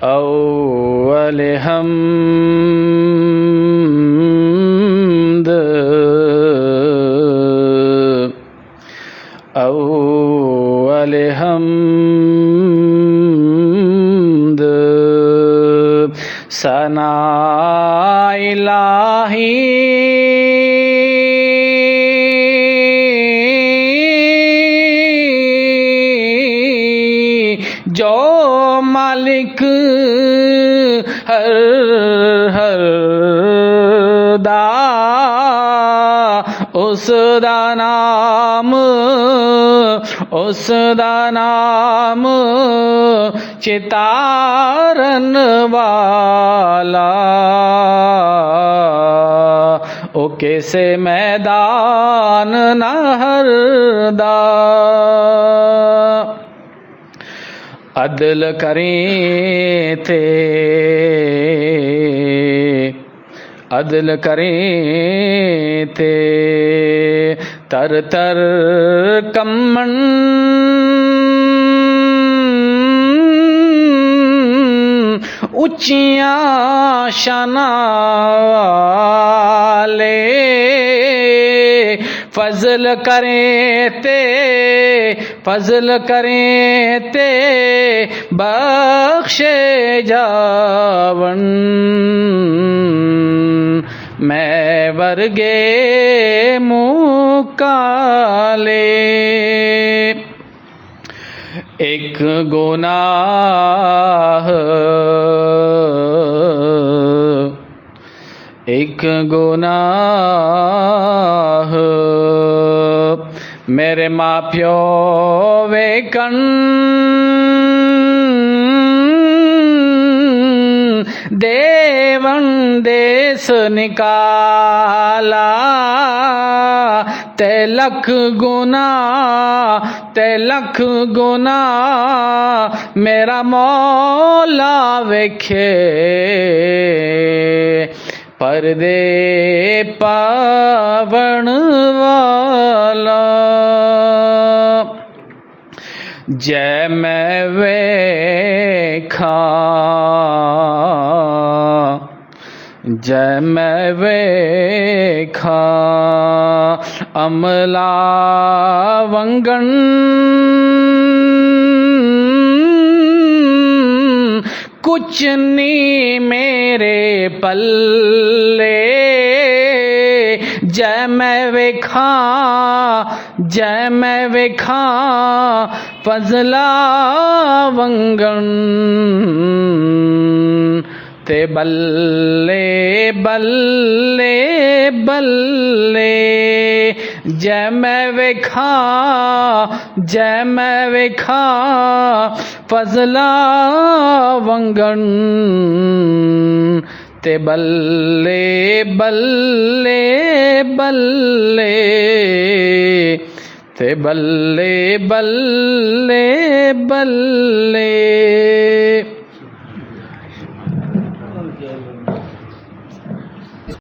अव्वल हम्द अव्वल हम्द सना इलाही जो मालिक हर हर दा उस दा नाम चितारन वाला ओ कैसे मैदान नहर दा अदल करें थे तर तर कम्मन ऊंचियां शाना वाले फजल करें ते बख्शे जावन मैं वर्गे मुकाले एक गुनाह मेरे माँ प्यो वे कन देवन देश निकाला ते लख गुना मेरा मौला वेखे पर्दे पावण वाला जय मैं वेखा अमला वंगन कुछ नहीं मेरे पल्ले जय मैं वेखा फजला वंगन ते बल्ले जय मैं वेखा फजला वंगन ते बल्ले ते बल्ले